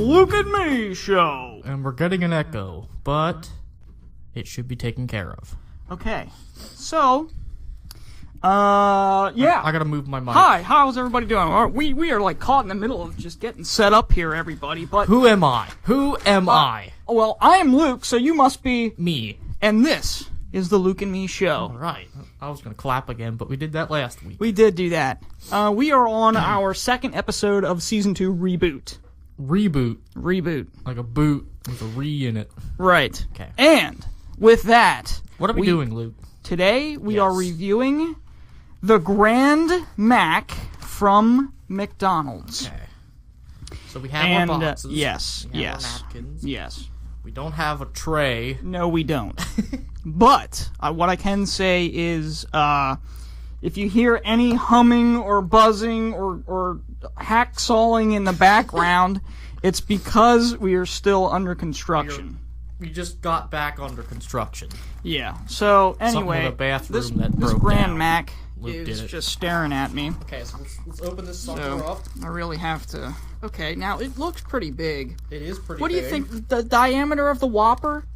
Look at Me show. And we're getting an echo, but it should be taken care of. Okay. So, yeah. I gotta move my mic. Hi, how's everybody doing? We are like caught in the middle of just getting set up here, everybody, but... Who am I? Who am I? Well, I am Luke, so you must be... Me. And this is the Luke and Me show. Alright. I was gonna clap again, but we did that last week. We did do that. We are on our second episode of Season 2 Reboot. Reboot. Like a boot with a re in it. Right. Okay. And with that... What are we doing, Luke? Today, we are reviewing the Grand Mac from McDonald's. Okay. So we have our boxes. Yes. We have our napkins. Yes. We don't have a tray. No, we don't. But what I can say is, if you hear any humming or buzzing or hacksawing in the background, it's because we are still under construction. We just got back under construction. Yeah. So anyway, with a bathroom this Grand down. Mac Luke is just staring at me. Okay, so let's open this sucker up. I really have to. Okay, now it looks pretty big. It is pretty big. What do you think? The diameter of the Whopper?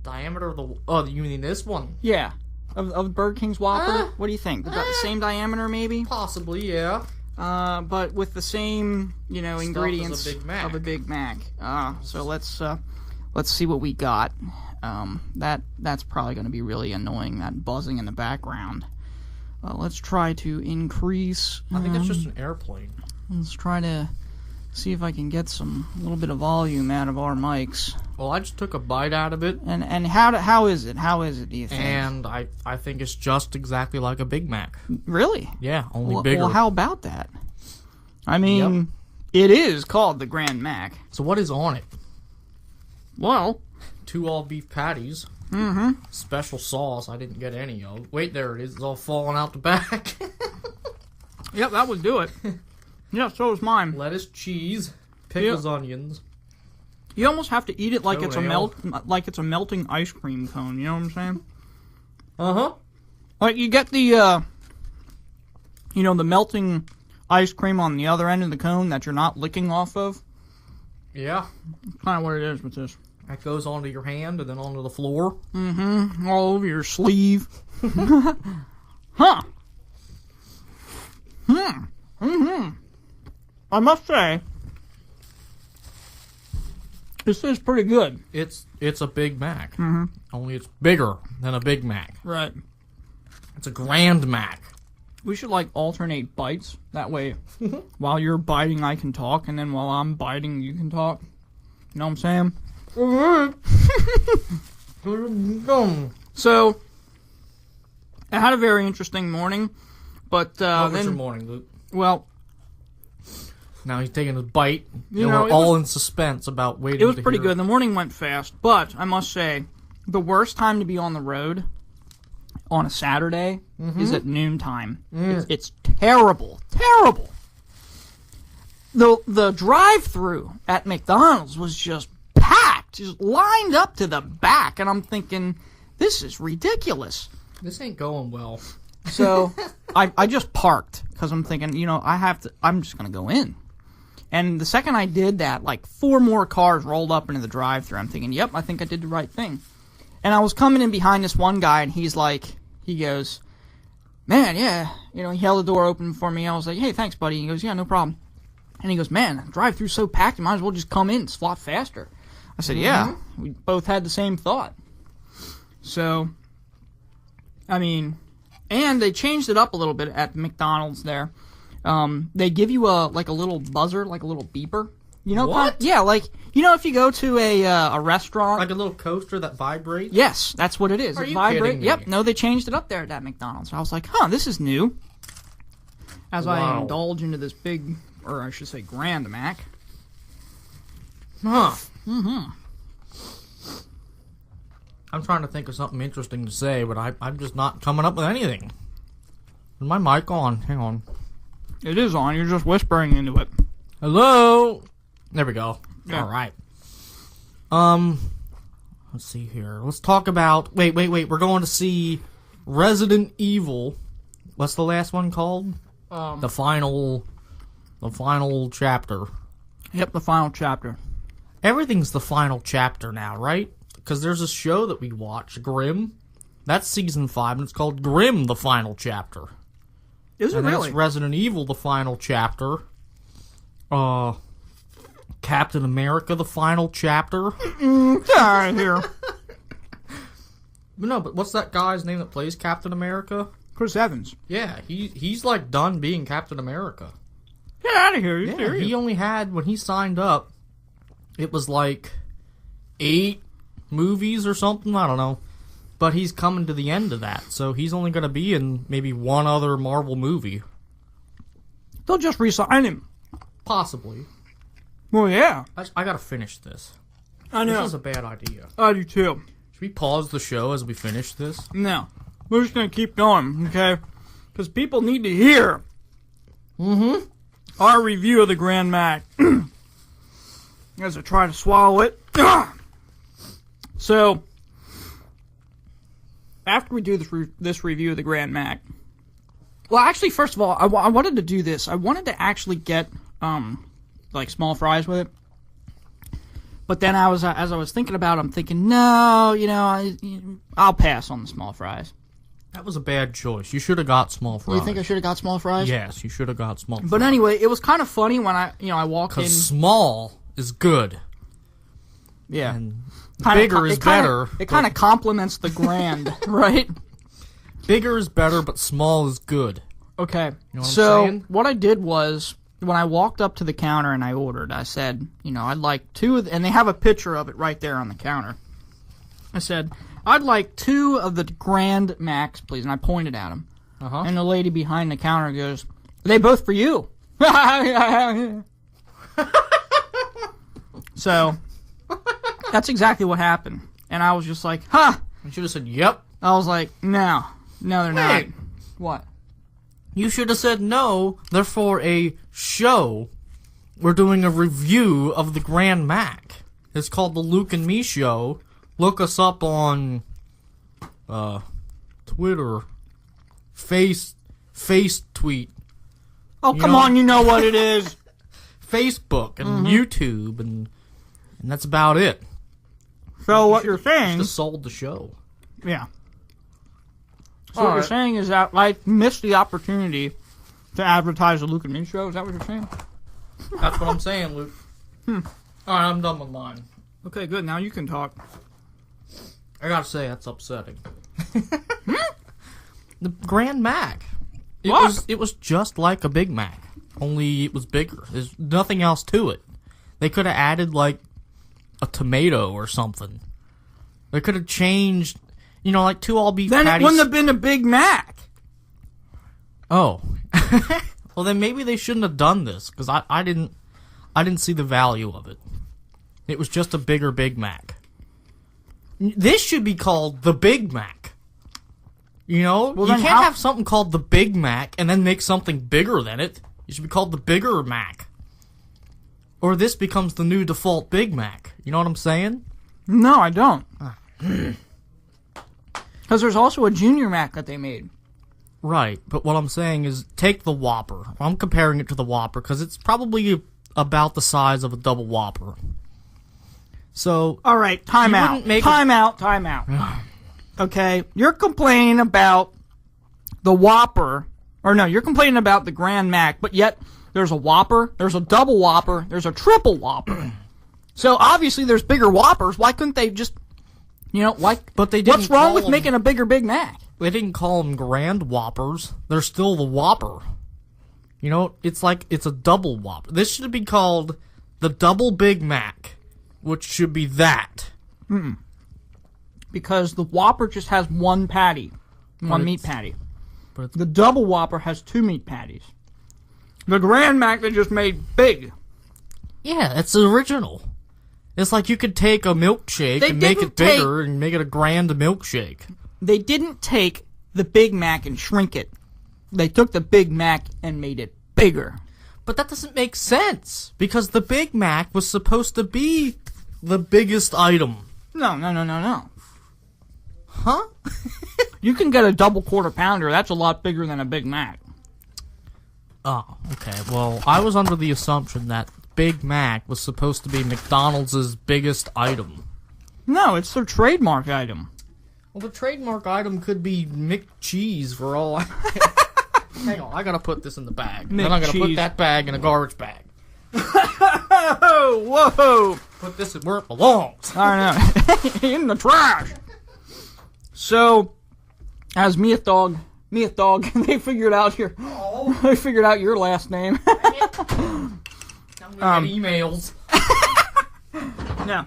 Diameter of the... Oh, you mean this one? Yeah. Of Burger King's Whopper? What do you think? The same diameter, maybe? Possibly, yeah. But with the same, ingredients of a Big Mac. So let's see what we got. That's probably going to be really annoying, that buzzing in the background. Let's try to increase... I think that's just an airplane. Let's try to see if I can get a little bit of volume out of our mics. Well, I just took a bite out of it. And how is it? How is it, do you think? And I think it's just exactly like a Big Mac. Really? Yeah, only bigger. Well, how about that? I mean, It is called the Grand Mac. So what is on it? Well, 2 all-beef patties. Mm-hmm. Special sauce I didn't get any of. Wait, there it is. It's all falling out the back. Yep, that would do it. Yeah, so is mine. Lettuce, cheese, pickles, onions. You almost have to eat it like it's a melting ice cream cone. You know what I'm saying? Uh-huh. Like you get the the melting ice cream on the other end of the cone that you're not licking off of. Yeah. That's kind of what it is with this. That goes onto your hand and then onto the floor. Mm-hmm. All over your sleeve. Huh. Mm-hmm. I must say, this is pretty good. It's a Big Mac. Mm-hmm. Only it's bigger than a Big Mac. Right. It's a Grand Mac. We should, alternate bites. That way, while you're biting, I can talk, and then while I'm biting, you can talk. You know what I'm saying? So, I had a very interesting morning, but what was your morning, Luke? Well, now he's taking a bite. We're all in suspense about waiting. It was pretty good. The morning went fast, but I must say, the worst time to be on the road on a Saturday is at noontime. It's terrible, terrible. The drive-through at McDonald's was just packed, just lined up to the back, and I'm thinking, this is ridiculous. This ain't going well. So I just parked because I'm thinking, I'm just gonna go in. And the second I did that, 4 more cars rolled up into the drive-thru. I'm thinking, yep, I think I did the right thing. And I was coming in behind this one guy, and he goes, man, yeah. He held the door open for me. I was like, hey, thanks, buddy. He goes, yeah, no problem. And he goes, man, the drive-thru's so packed, you might as well just come in. It's a lot faster. I said, yeah. We both had the same thought. So, I mean, and they changed it up a little bit at McDonald's there. They give you a little buzzer, like a little beeper. What? If you go to a restaurant, like a little coaster that vibrates. Yes, that's what it is. Are you kidding me? Yep. No, they changed it up there at that McDonald's. So I was like, huh, this is new. As I indulge into this big, or I should say, Grand Mac. Huh. Mm-hmm. I'm trying to think of something interesting to say, but I'm just not coming up with anything. Is my mic on? Hang on. It is on. You're just whispering into it. Hello? There we go. Yeah. All right. Let's see here. Let's talk about... Wait. We're going to see Resident Evil. What's the last one called? The final chapter. Yep, the final chapter. everything's the final chapter now, right? Because there's a show that we watch, Grimm. That's season 5, and it's called Grimm: The Final Chapter. Is it and really? That's Resident Evil: The Final Chapter. Captain America: The Final Chapter. Get out of here. But what's that guy's name that plays Captain America? Chris Evans. Yeah, he's like done being Captain America. Get out of here. You Yeah, serious? he only had, when he signed up, it was like 8 movies or something, I don't know. But he's coming to the end of that, so he's only going to be in maybe one other Marvel movie. They'll just re-sign him. Possibly. Well, yeah. I gotta finish this. I know. This is a bad idea. I do too. Should we pause the show as we finish this? No. We're just going to keep going, okay? Because people need to hear our review of the Grand Mac. As I try to swallow it. So, after we do this review of the Grand Mac, well, actually, first of all, I wanted to do this. I wanted to actually get, like, small fries with it. But then as I was thinking about it, I'm thinking, no, I'll pass on the small fries. That was a bad choice. You should have got small fries. You think I should have got small fries? Yes, you should have got small fries. But anyway, it was kind of funny when I walked in. Because small is good. Yeah. And Kinda bigger is better. It kind of complements the grand, right? Bigger is better, but small is good. Okay. You know what so I'm saying? what I did was, when I walked up to the counter and I ordered, I said, I'd like 2 and they have a picture of it right there on the counter. I said, I'd like 2 of the Grand Macs, please. And I pointed at them. Uh-huh. And the lady behind the counter goes, are they both for you? So, that's exactly what happened. And I was just like, huh. You should have said, yep. I was like, no, they're not. Hey. What? You should have said no. They're for a show. We're doing a review of the Grand Mac. It's called the Luke and Me Show. Look us up on Twitter, face tweet. Oh, come on, you know what it is. Facebook and YouTube, and that's about it. So what you're saying... Just sold the show. Yeah. So what you're saying is that I missed the opportunity to advertise the Luke and Me show? Is that what you're saying? That's what I'm saying, Luke. Alright, I'm done with mine. Okay, good. Now you can talk. I gotta say, that's upsetting. The Grand Mac. It was just like a Big Mac, only it was bigger. There's nothing else to it. They could have added, like, a tomato or something. They could have changed, like 2 all-beef patties. Then it wouldn't have been a Big Mac. Oh. Well, then maybe they shouldn't have done this, because I didn't see the value of it. It was just a bigger Big Mac. This should be called the Big Mac. Well, you can't have something called the Big Mac and then make something bigger than it. It should be called the Bigger Mac. Or this becomes the new default Big Mac. You know what I'm saying? No, I don't. Because there's also a Junior Mac that they made. Right, but what I'm saying is take the Whopper. I'm comparing it to the Whopper because it's probably about the size of a double Whopper. So, all right, time out. Time out. Okay, you're complaining about the Whopper, or no, you're complaining about the Grand Mac, but yet there's a Whopper, there's a double Whopper, there's a triple Whopper. So obviously there's bigger Whoppers. Why couldn't they just, why? But they didn't. What's wrong with making a bigger Big Mac? They didn't call them Grand Whoppers. They're still the Whopper. It's like it's a double Whopper. This should be called the Double Big Mac, which should be that. Because the Whopper just has one patty, one meat patty. But the double Whopper has 2 meat patties. The Grand Mac they just made big. Yeah, it's original. It's like you could take a milkshake and make it bigger and make it a grand milkshake. They didn't take the Big Mac and shrink it. They took the Big Mac and made it bigger. But that doesn't make sense, because the Big Mac was supposed to be the biggest item. No. Huh? You can get a double quarter pounder. That's a lot bigger than a Big Mac. Oh, okay. Well, I was under the assumption that Big Mac was supposed to be McDonald's biggest item. No, it's their trademark item. Well, the trademark item could be McCheese for all I... Hang on, I gotta put this in the bag. Then I'm gonna put that bag in a garbage bag. Whoa! Put this where it belongs. I know. In the trash. So, as Mia Dog, they figured out your last name. I'm gonna get emails. Yeah.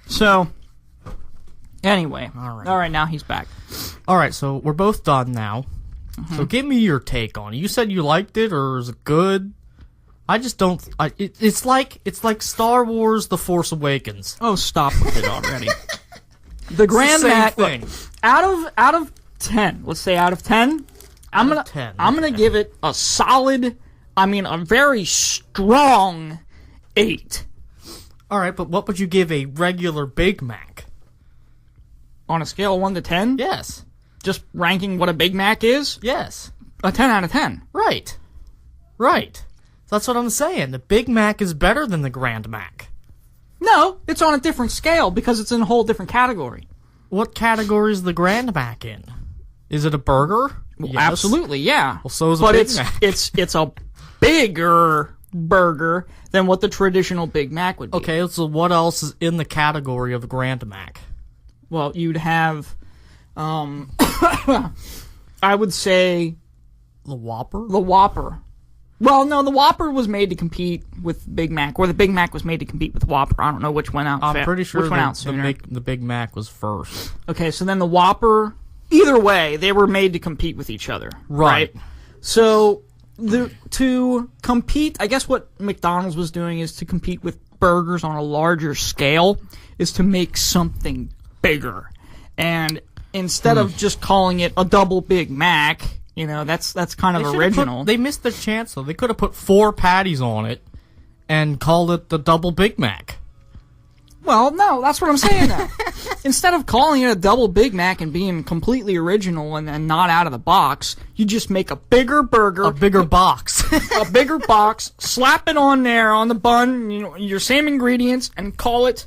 So, anyway. All right, now he's back. All right, so we're both done now. Mm-hmm. So give me your take on it. You said you liked it, or is it good? I just don't. It's like Star Wars: The Force Awakens. Oh, stop with it already. The Grand Mac. Look, out of 10, let's say out of 10, I'm gonna give it a solid. I mean, a very strong 8. All right, but what would you give a regular Big Mac? On a scale of 1 to 10? Yes. Just ranking what a Big Mac is? Yes. A 10 out of 10. Right. That's what I'm saying. The Big Mac is better than the Grand Mac. No, it's on a different scale because it's in a whole different category. What category is the Grand Mac in? Is it a burger? Well, yes. Absolutely, yeah. Well, so is a Big Mac. It's a bigger burger than what the traditional Big Mac would be. Okay, so what else is in the category of the Grand Mac? Well, you'd have, I would say... The Whopper? The Whopper. Well, no, the Whopper was made to compete with Big Mac, or the Big Mac was made to compete with Whopper. I don't know which went out. I'm pretty sure the Big Mac was first. Okay, so then the Whopper, either way, they were made to compete with each other. Right? So, to compete, I guess what McDonald's was doing is to compete with burgers on a larger scale, is to make something bigger. And instead of just calling it a double Big Mac... You know, that's kind of original. They missed their chance, though. They could have put 4 patties on it and called it the Double Big Mac. Well, no, that's what I'm saying now. Instead of calling it a Double Big Mac and being completely original and not out of the box, you just make a bigger burger. A bigger box. A bigger box, slap it on there on the bun, you know, your same ingredients, and call it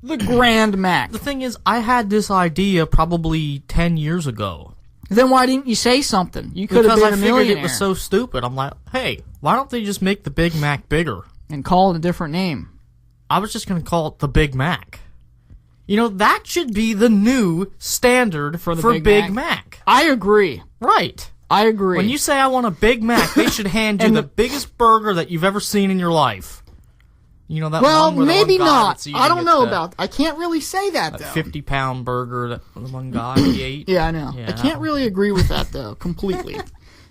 the Grand Mac. The thing is, I had this idea probably 10 years ago. Then why didn't you say something? You could have been a millionaire. Because I figured it was so stupid. I'm like, hey, why don't they just make the Big Mac bigger? And call it a different name. I was just going to call it the Big Mac. You know, that should be the new standard for Big Mac. I agree. Right. I agree. When you say I want a Big Mac, they should hand you the biggest burger that you've ever seen in your life. You know that well, one where maybe the one not. I don't know about. I can't really say that though. 50-pound burger that the one guy he ate. Yeah, I know. Yeah, I can't really agree with that though completely,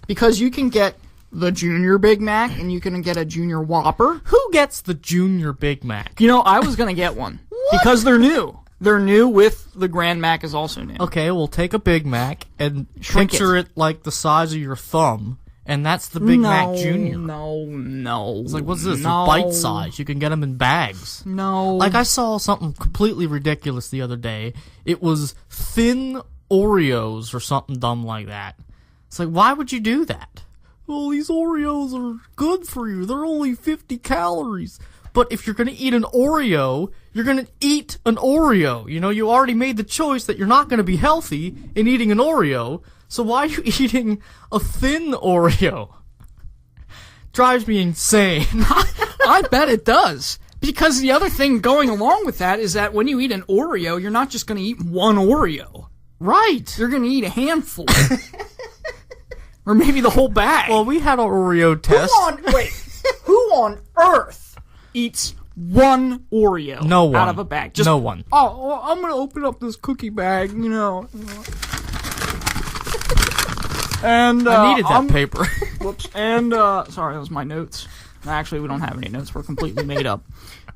because you can get the Junior Big Mac and you can get a Junior Whopper. Who gets the Junior Big Mac? You know, I was gonna get one because they're new. They're new with the Grand Mac is also new. Okay, we'll take a Big Mac and picture it like the size of your thumb. And that's the Big Mac Junior. No. It's like, what's this? No. It's bite size. You can get them in bags. No. Like, I saw something completely ridiculous the other day. It was thin Oreos or something dumb like that. It's like, why would you do that? Well, these Oreos are good for you. They're only 50 calories. But if you're going to eat an Oreo, you're going to eat an Oreo. You know, you already made the choice that you're not going to be healthy in eating an Oreo. So why are you eating a thin Oreo? Drives me insane. I bet it does. Because the other thing going along with that is that when you eat an Oreo, you're not just going to eat one Oreo. Right. You're going to eat a handful. Or maybe the whole bag. Well, we had an Oreo test. Who on earth eats one Oreo out of a bag? No one. Oh, well, I'm going to open up this cookie bag, you know. And I needed that paper. Whoops. And sorry, that was my notes. Actually, we don't have any notes. We're completely made up.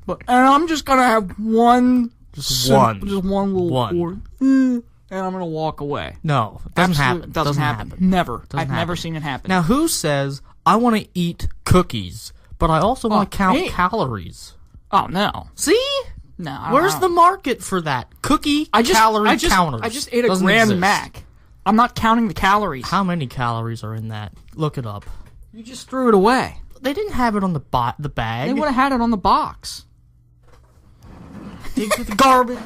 And I'm just gonna have one little Oreo, and I'm gonna walk away. No, it doesn't happen. Doesn't happen. Never. I've never seen it happen. Now, who says I want to eat cookies, but I also want to count calories? Oh no. See? No. Where's the market for that? Calorie counters. I just ate a Grand Mac. I'm not counting the calories. How many calories are in that? Look it up. You just threw it away. They didn't have it on the bag. They would have had it on the box. Dig through the garbage.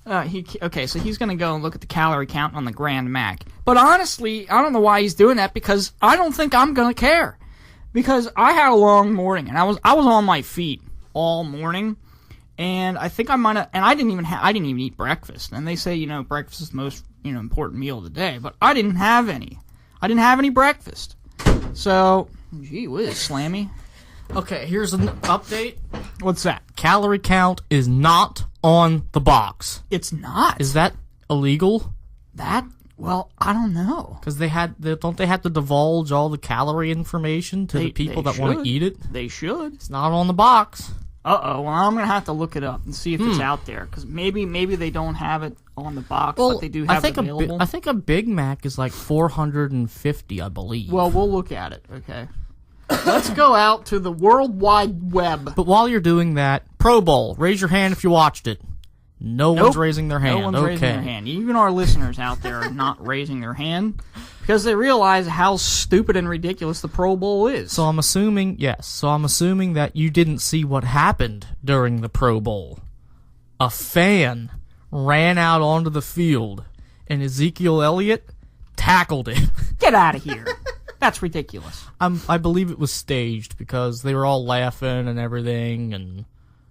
Okay, so he's going to go and look at the calorie count on the Grand Mac. But honestly, I don't know why he's doing that, because I don't think I'm going to care. Because I had a long morning, and I was on my feet all morning, and I think I might have, and I didn't even eat breakfast. And they say, breakfast is the most, important meal of the day, but I didn't have any. I didn't have any breakfast. So, gee whiz, Slammy. Okay, here's an update. What's that? Calorie count is not on the box. It's not. Is that illegal? Well, I don't know. Because don't they have to divulge all the calorie information to the people that want to eat it? They should. It's not on the box. Uh-oh, well, I'm going to have to look it up and see if it's out there. Because maybe they don't have it on the box, but they do have it available. I think a Big Mac is like $450, I believe. Well, we'll look at it, okay? Let's go out to the World Wide Web. But while you're doing that, Pro Bowl, raise your hand if you watched it. No one's raising their hand. No one's raising their hand. Even our listeners out there are not raising their hand because they realize how stupid and ridiculous the Pro Bowl is. So I'm assuming that you didn't see what happened during the Pro Bowl. A fan ran out onto the field, and Ezekiel Elliott tackled him. Get out of here. That's ridiculous. I believe it was staged because they were all laughing and everything, and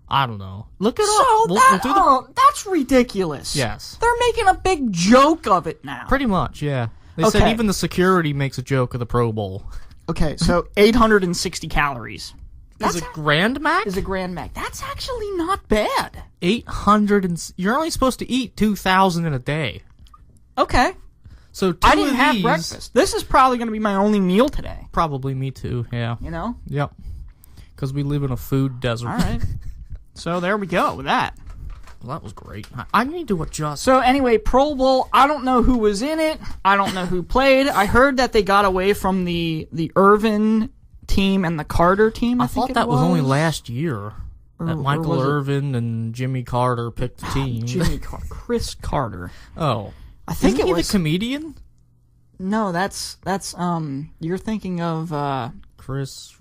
I don't know. Look it up. That's ridiculous. Yes. They're making a big joke of it now. Pretty much, yeah. They said even the security makes a joke of the Pro Bowl. Okay, so 860 calories. Is it Grand Mac? Is a Grand Mac. That's actually not bad. 800 you're only supposed to eat 2,000 in a day. Okay. So I didn't have breakfast. This is probably going to be my only meal today. Probably me too, yeah. Yep. Because we live in a food desert. All right. So there we go with that. Well, that was great. I need to adjust. So anyway, Pro Bowl, I don't know who was in it. I don't know who played. I heard that they got away from the Irvin team and the Carter team, I think thought that was only last year. That Michael Irvin and Jimmy Carter picked the team. Chris Carter. Oh. I think Isn't it was the comedian? No, that's you're thinking of Chris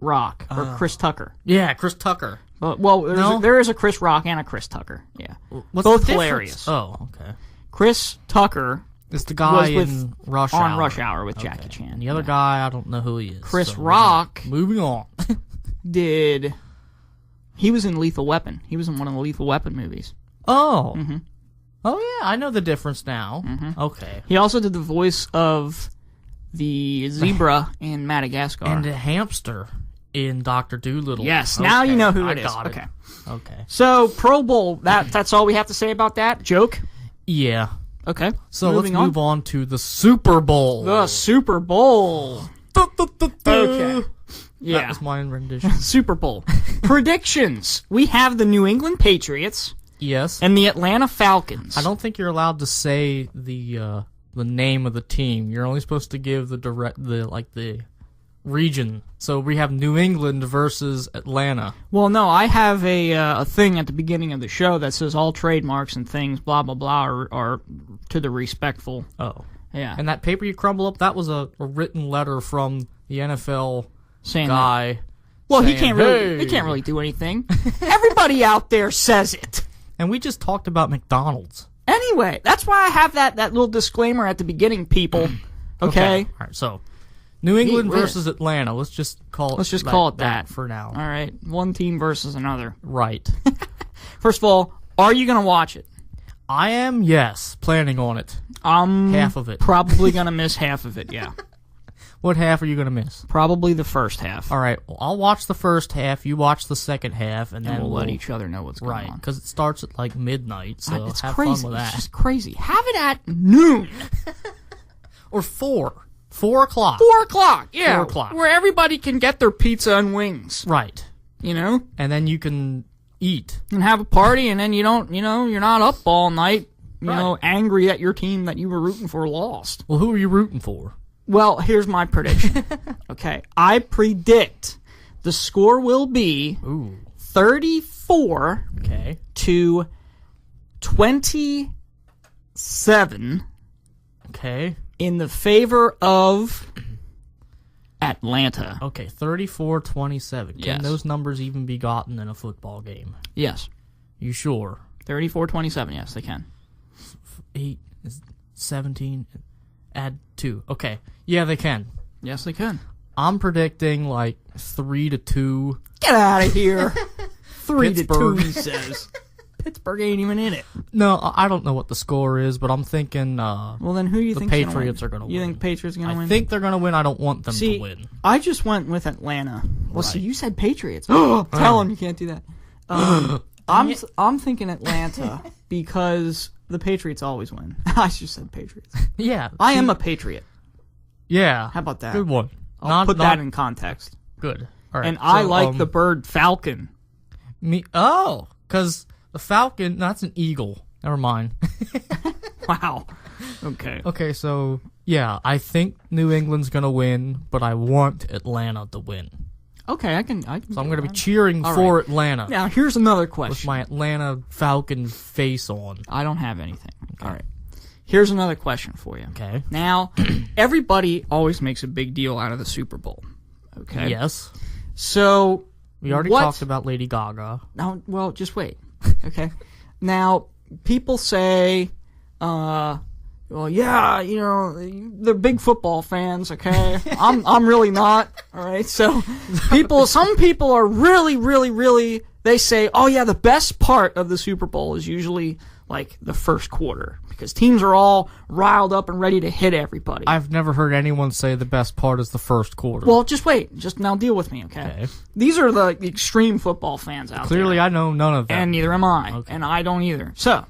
Rock or Chris Tucker. Yeah, Chris Tucker. There is a Chris Rock and a Chris Tucker. Yeah. What's both the hilarious. Oh, okay. Chris Tucker is the guy in Rush Hour. On Rush Hour with Jackie Chan. And the other guy, I don't know who he is. Chris Rock. Moving on. He was in Lethal Weapon. He was in one of the Lethal Weapon movies. Oh. Mm-hmm. Oh, yeah, I know the difference now. Mm-hmm. Okay. He also did the voice of the zebra in Madagascar. And the hamster in Dr. Dolittle. Yes, now you know who it is. Okay. Okay. So, Pro Bowl, that's all we have to say about that? Joke? Yeah. Okay. So let's move on to the Super Bowl. The Super Bowl. Okay. Yeah. That was my rendition. Super Bowl. Predictions. We have the New England Patriots. Yes. And the Atlanta Falcons. I don't think you're allowed to say the name of the team. You're only supposed to give the region. So we have New England versus Atlanta. Well, no, I have a thing at the beginning of the show that says all trademarks and things, blah, blah, blah, are to the respectful. Oh. Yeah. And that paper you crumble up, that was a written letter from the NFL saying guy. Well, he can't really do anything. Everybody out there says it. And we just talked about McDonald's. Anyway, that's why I have that little disclaimer at the beginning, people. Okay? All right, so New England versus Atlanta. Let's just call it that for now. All right. One team versus another. Right. First of all, are you going to watch it? I am, yes. Planning on it. Half of it. Probably going to miss half of it, yeah. What half are you going to miss? Probably the first half. All right. Well, I'll watch the first half. You watch the second half, and then we'll let each other know what's going on. Right, because it starts at like midnight, so it's have crazy. fun with that. It's just crazy. Have it at noon. Or 4. 4 o'clock. 4 o'clock, yeah. 4 o'clock. Where everybody can get their pizza and wings. Right. You know? And then you can eat. And have a party, and then you don't, you're not up all night, you know, angry at your team that you were rooting for lost. Well, who are you rooting for? Well, here's my prediction. Okay. I predict the score will be 34 to 27. Okay. In the favor of Atlanta. Okay, 34-27. Yes. Can those numbers even be gotten in a football game? Yes. You sure? 34-27, yes, they can. 8 is 17. Add 2. Okay. Yeah, they can. Yes, they can. I'm predicting like 3-2. Get out of here. 3-2, Pittsburgh. he says. Pittsburgh ain't even in it. No, I don't know what the score is, but I'm thinking Well, then who do you the think Patriots are going to win. You think Patriots are going to win? I think they're going to win. I don't want them See, to win. I just went with Atlanta. Well, see, Right. you said Patriots. Tell them you can't do that. I'm thinking Atlanta because the Patriots always win. I just said Patriots. Yeah. I am a Patriot. Yeah. How about that? Good one. I'll put that in context. Good. All right. And I like the bird falcon. Because the falcon, that's an eagle. Never mind. Wow. Okay. Okay, so, yeah, I think New England's going to win, but I want Atlanta to win. Okay, I can So I'm going to be cheering All for right. Atlanta Now, here's another with question. my Atlanta Falcon face on. I don't have anything. All right. Here's another question for you. Okay. Now, everybody always makes a big deal out of the Super Bowl. Okay? Yes. So, We already talked about Lady Gaga. now, well, just wait. Okay? Now, people say, well, yeah, you know, they're big football fans, okay? I'm really not, all right? So, some people are really, they say, oh, yeah, the best part of the Super Bowl is usually, like, the first quarter, because teams are all riled up and ready to hit everybody. I've never heard anyone say the best part is the first quarter. Well, just wait. Just now deal with me, okay? Okay. These are the extreme football fans out there. Clearly, I know none of them. And neither am I. Okay. And I don't either. So,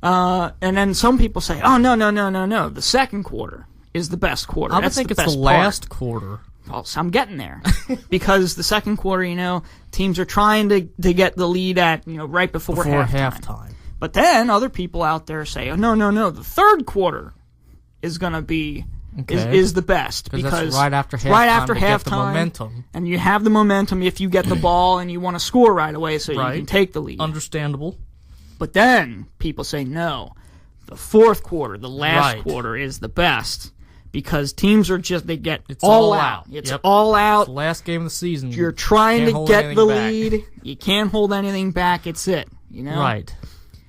and then some people say, oh, no. The second quarter is the best quarter. I would That's think the it's best the part. last quarter. Well, so I'm getting there. Because the second quarter, you know, teams are trying to get the lead at, you know, right before halftime. But then other people out there say, oh, no, the third quarter is going to be, is the best. Because that's right after halftime. Right after to halftime. Get the momentum. And you have the momentum if you get the ball and you want to score right away so you can take the lead. Understandable. But then people say, no, the fourth quarter, the last quarter is the best. Because teams are just, they get all out. It's all out. It's the last game of the season. You're trying to get the back. lead. You can't hold anything back. It's it. You know? Right.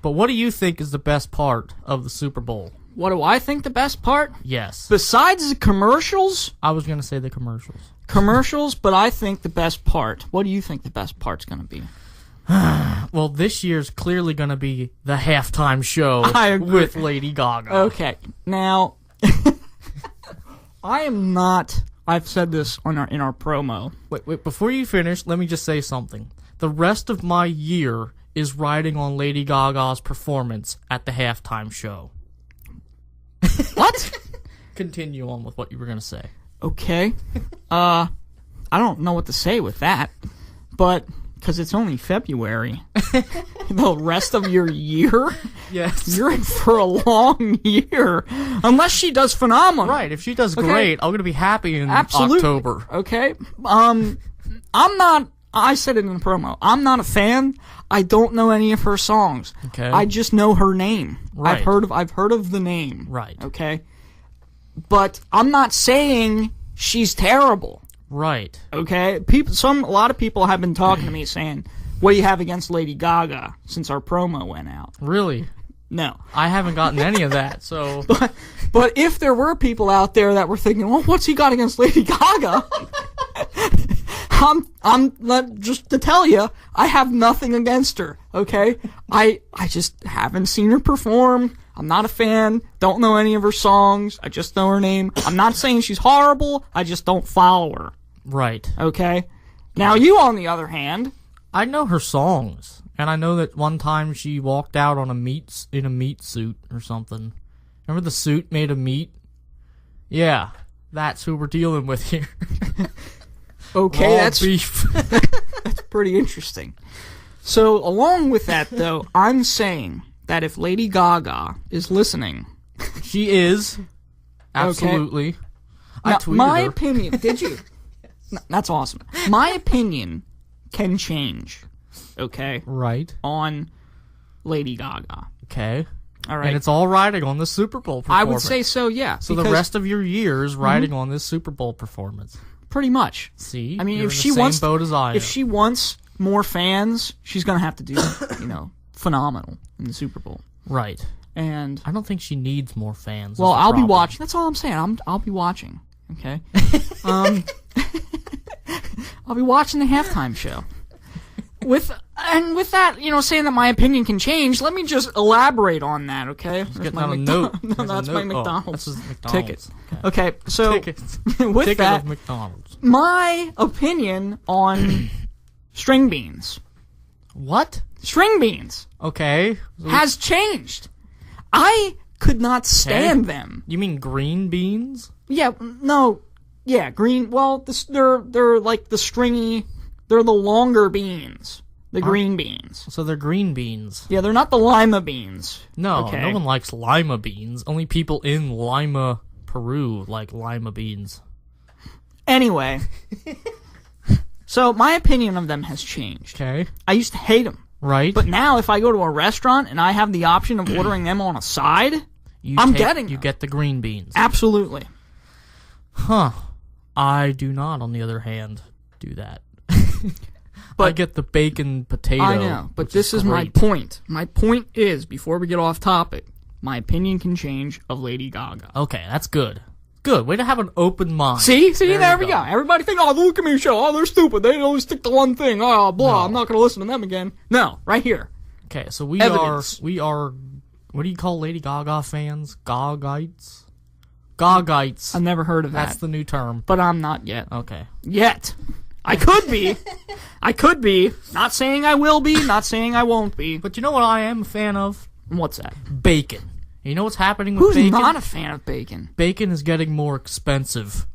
But what do you think is the best part of the Super Bowl? What do I think the best part? Yes. Besides the commercials? I was going to say the commercials. Commercials, but I think the best part. What do you think the best part's going to be? Well, this year's clearly going to be the halftime show I agree. with Lady Gaga. Okay. Now, I am not... I've said this in our promo. Wait, before you finish, let me just say something. The rest of my year is riding on Lady Gaga's performance at the halftime show. What? Continue on with what you were going to say. Okay. I don't know what to say with that, but because it's only February, the rest of your year, Yes. you're in for a long year, unless she does phenomenal. Right, if she does great, I'm going to be happy in October. Okay. I'm not. I said it in the promo. I'm not a fan. I don't know any of her songs. Okay. I just know her name. Right. I've heard of the name. Right. Okay. But I'm not saying she's terrible. Right. Okay. A lot of people have been talking to me saying, "What do you have against Lady Gaga?" Since our promo went out. Really? No. I haven't gotten any of that, so... But if there were people out there that were thinking, "Well, what's he got against Lady Gaga?" Just to tell you, I have nothing against her, okay? I just haven't seen her perform. I'm not a fan. Don't know any of her songs. I just know her name. I'm not saying she's horrible. I just don't follow her, Right. okay? Now, you, on the other hand... I know her songs, and I know that one time she walked out on in a meat suit or something. Remember the suit made of meat? Yeah, that's who we're dealing with here. Okay, Raw that's beef. that's pretty interesting. So, along with that, though, I'm saying that if Lady Gaga is listening... She is. Absolutely. I Now, tweeted my her. opinion... Did you? No, that's awesome. My opinion can change, okay, Right. on Lady Gaga. Okay. All right? And it's all riding on the Super Bowl performance. I would say so, yeah. So the rest of your year is riding on this Super Bowl performance. Pretty much. See, I mean, you're if in the she same wants, boat as I if am. she wants more fans, she's gonna have to do, phenomenal in the Super Bowl. Right. And I don't think she needs more fans. well, is the I'll be problem. watching. That's all I'm saying. I'll be watching. Okay. I'll be watching the halftime show. With that, saying that my opinion can change, let me just elaborate on that, okay? Getting on a note. No, that's my Oh, McDonald's. this is McDonald's. Tickets. Okay, so Tickets. with Ticket that, of McDonald's. my opinion on string beans. What? String beans Okay. has changed. I could not stand them. You mean green beans? Yeah, no, yeah, green. Well, they're like the stringy. They're the longer beans, the green beans. So they're green beans. Yeah, they're not the lima beans. No, Okay. no one likes lima beans. Only people in Lima, Peru like lima beans. Anyway, so my opinion of them has changed. Okay. I used to hate them, Right? but now if I go to a restaurant and I have the option of ordering them on a side, you getting You them. get the green beans. Absolutely. Huh. I do not, on the other hand, do that. But I get the bacon potato. I know, but which this is my great. point. My point is, before we get off topic, my opinion can change of Lady Gaga. Okay, that's good. Good. Way to have an open mind. See, there we we go. Everybody think, oh, the look at me show. Oh, they're stupid. They always stick to one thing. Oh, blah. No. I'm not going to listen to them again. No, right here. Okay, so we Evidence. are, what do you call Lady Gaga fans? Gagites? Gagites. I've never heard of that. That's the new term. But I'm not yet. Okay. Yet. I could be. I could be. Not saying I will be. Not saying I won't be. But you know what I am a fan of? What's that? Bacon. You know what's happening with Who's bacon? not a fan of bacon? Bacon is getting more expensive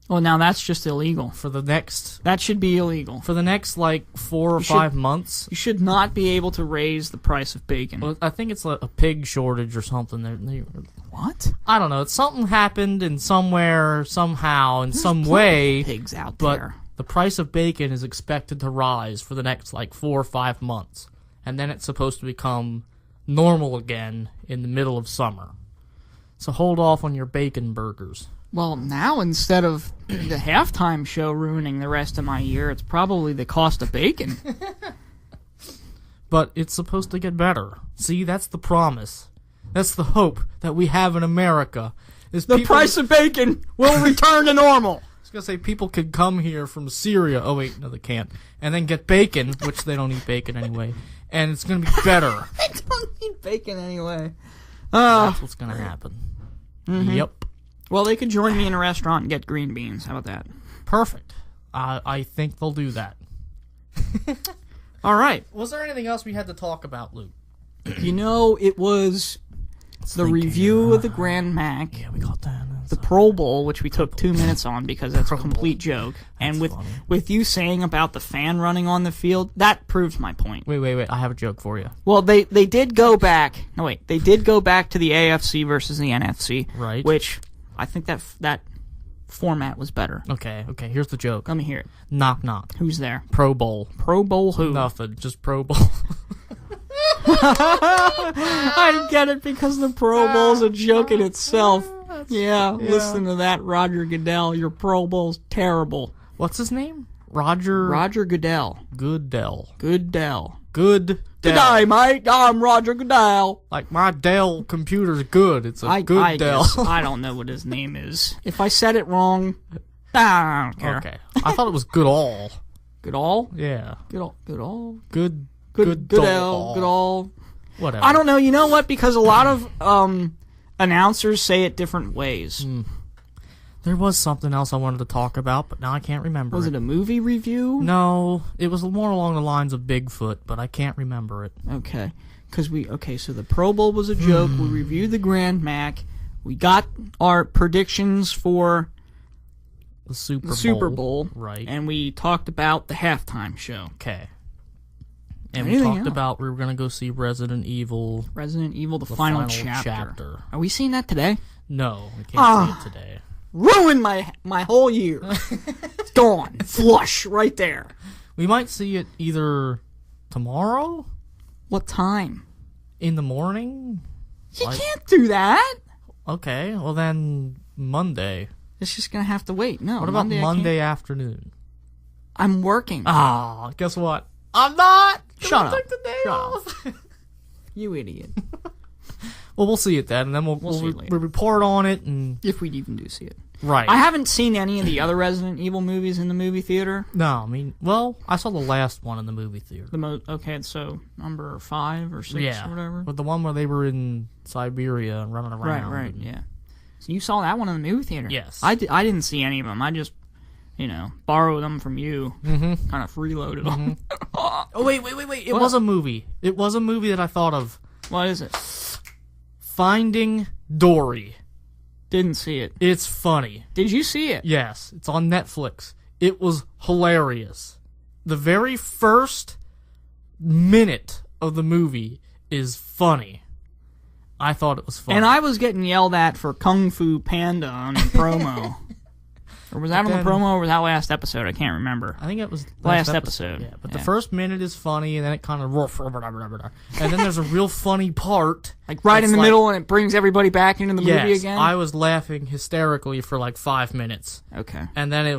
Well, now that's just illegal. for the next That should be illegal. like 4 or You should- 5 months. You should not be able to raise the price of bacon. Well, I think it's a pig shortage or something. What? I don't know. Something happened in somewhere, somehow, in some way. Pigs out But there. the price of bacon is expected to rise for the next like 4 or 5 months, and then it's supposed to become normal again in the middle of summer. So hold off on your bacon burgers. Well, now instead of the halftime show ruining the rest of my year, it's probably the cost of bacon. But it's supposed to get better. See, that's the promise. That's the hope that we have in America. Is The people- price of bacon will return to normal. I was gonna say people could come here from Syria. Oh wait, no, they can't. And then get bacon, which they don't eat bacon anyway. And it's gonna be better. I don't eat bacon anyway. That's what's gonna happen. Mm-hmm. Yep. Well, they could join me in a restaurant and get green beans. How about that? Perfect. I think they'll do that. All right. Was there anything else we had to talk about, Luke? It was the review of the Grand Mac, Yeah, we got that. the Pro Bowl, which we took 2 minutes on because that's a complete joke. And That's with funny. with you saying about the fan running on the field, that proves my point. Wait. I have a joke for you. Well, they did go back. No, wait. They did go back to the AFC versus the NFC. Right. Which I think that format was better. Okay. Here's the joke. Let me hear it. Knock knock. Who's there? Pro Bowl. Pro Bowl who? Nothing. Just Pro Bowl. I get it because the Pro Bowl's a joke in itself. Yeah, listen to that, Roger Goodell. Your Pro Bowl's terrible. What's his name? Roger Goodell. Goodell. Goodell. Good. Good day, mate. I'm Roger Goodell. Like my Dell computer's good. It's a good I Dell. guess. I don't know what his name is. If I said it wrong, I don't care. Okay. I thought it was Goodall. Goodall? Yeah. Goodall. Good. Goodell. Goodall. Whatever. I don't know. You know what? Because a lot of announcers say it different ways. There was something else I wanted to talk about, but now I can't remember. Was it a movie review? No, it was more along the lines of Bigfoot, but I can't remember it. Okay. So the Pro Bowl was a joke. We reviewed the Grand Mac. We got our predictions for The Super the Super Bowl. Right. And we talked about the halftime show. Okay. And Anything we talked else? about we were going to go see Resident Evil. Resident Evil, the final final chapter. Are we seeing that today? No, we can't see it today. Ruined my whole year. It's gone. Flush right there. We might see it either tomorrow, What time? in the morning. You can't do that. Okay, well then Monday. It's just gonna have to wait. No. What about Monday? Monday afternoon? I'm working. Ah, guess what? I'm not. Shut up. Took the day Shut off. You idiot. Well, we'll see it then, and then we'll see it later. report on it. And If we even do see it. right. I haven't seen any of the other Resident Evil movies in the movie theater. No, I mean, well, I saw the last one in the movie theater. Okay, so number 5 or 6 Yeah, or whatever. but the one where they were in Siberia and running around. Right, yeah. So you saw that one in the movie theater? Yes. I didn't see any of them. I just, borrowed them from you. Mm-hmm. Kind of freeloaded them. Oh, wait. It was a movie. It was a movie that I thought of. What is it? Finding Dory. Didn't see it. It's funny. Did you see it? Yes, it's on Netflix. It was hilarious. The very first minute of the movie is funny. I thought it was funny. And I was getting yelled at for Kung Fu Panda on the promo. Or was that on the promo or was that last episode? I can't remember. I think it was last episode. Yeah, but the first minute is funny, and then it kind of and then there's a real funny part, like right in the middle, and it brings everybody back into the movie again. I was laughing hysterically for like 5 minutes. Okay, and then it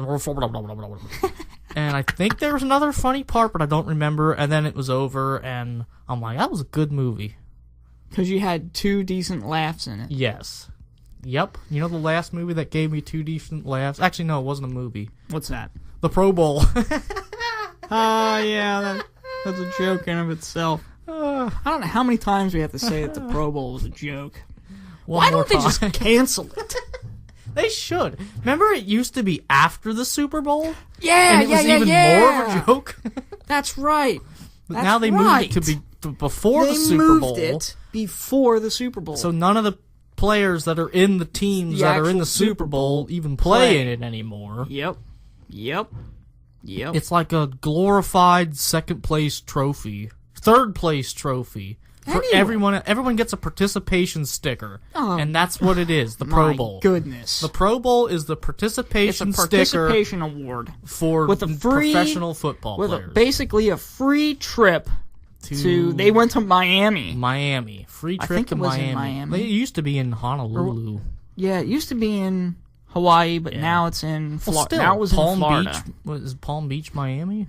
and I think there was another funny part, but I don't remember. And then it was over, and I'm like, that was a good movie because you had 2 decent laughs in it. Yes. Yep. You know the last movie that gave me 2 decent laughs? Actually, no, it wasn't a movie. What's that? The Pro Bowl. Yeah, that's a joke in of itself. I don't know how many times we have to say that the Pro Bowl was a joke. Why don't they just cancel it? They should. Remember it used to be after the Super Bowl? Yeah, and it was even more of a joke? That's right. But now they moved it to before the Super Bowl. They moved it before the Super Bowl. So none of the players that are in the teams that are in the Super Bowl even play in it anymore. Yep. It's like a glorified second place trophy, third place trophy for everyone. Everyone gets a participation sticker, and that's what it is. The Pro Bowl. My goodness. The Pro Bowl is the participation sticker. It's a participation award for with a free, professional football players. Basically a free trip. They went to Miami. Free trip to Miami. In Miami. It used to be in Honolulu. Yeah, it used to be in Hawaii, but now it's in Florida. Now it was in Florida. Is Palm Beach, Miami?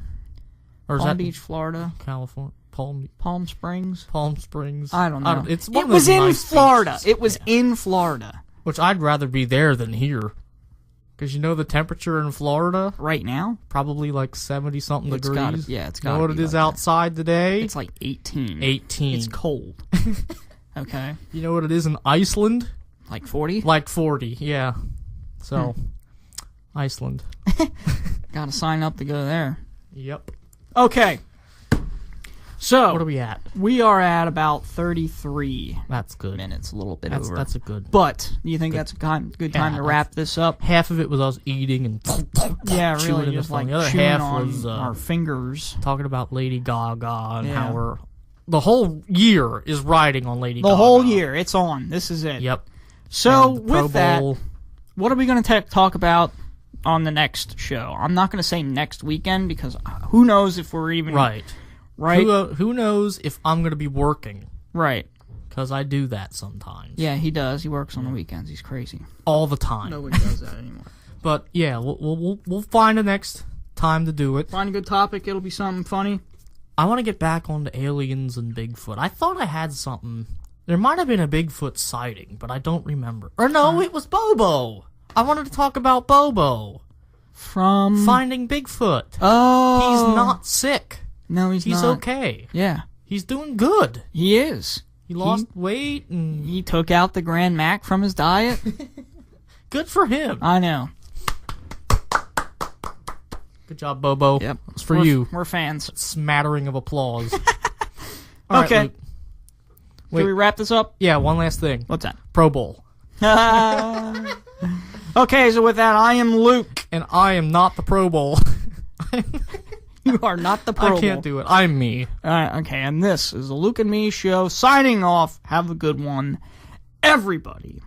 Or is Palm that Beach, Florida? California? Palm Springs? Palm Springs. I don't know. It was in Florida. It was in Florida. Which I'd rather be there than here. Because you know the temperature in Florida? Right now? Probably like 70-something degrees. It's got to be. You know what it is outside today? It's like 18. 18. It's cold. Okay. You know what it is in Iceland? Like 40? Like 40, yeah. So, Iceland. Gotta sign up to go there. Yep. Okay. So, what are we at? We are at about 33 That's good. minutes, a little bit over. That's a good. But, do you think that's a good time to wrap this up? Half of it was us eating and really, just like the other chewing half on was our fingers. Talking about Lady Gaga and how the whole year is riding on Lady Gaga. The whole year, it's on. This is it. Yep. So, with that, what are we going to talk about on the next show? I'm not going to say next weekend because who knows if we're even... Right. Who knows if I'm going to be working. Right. Because I do that sometimes. Yeah, he does. He works on the weekends. He's crazy. All the time. Nobody does that anymore. But, yeah, we'll find a next time to do it. Find a good topic. It'll be something funny. I want to get back on to aliens and Bigfoot. I thought I had something... There might have been a Bigfoot sighting, but I don't remember. Or no, it was Bobo. I wanted to talk about Bobo. From... Finding Bigfoot. Oh. He's not sick. No, he's not. He's okay. Yeah. He's doing good. He is. He lost weight and... He took out the Grand Mac from his diet. Good for him. I know. Good job, Bobo. Yep. It's for you. We're fans. Smattering of applause. Okay. Right, Can we wrap this up? Yeah, one last thing. What's that? Pro Bowl. Okay, so with that, I am Luke. And I am not the Pro Bowl. You are not the Pro Bowl. I can't do it. I'm me. Okay, and this is the Luke and Me Show, signing off. Have a good one, everybody.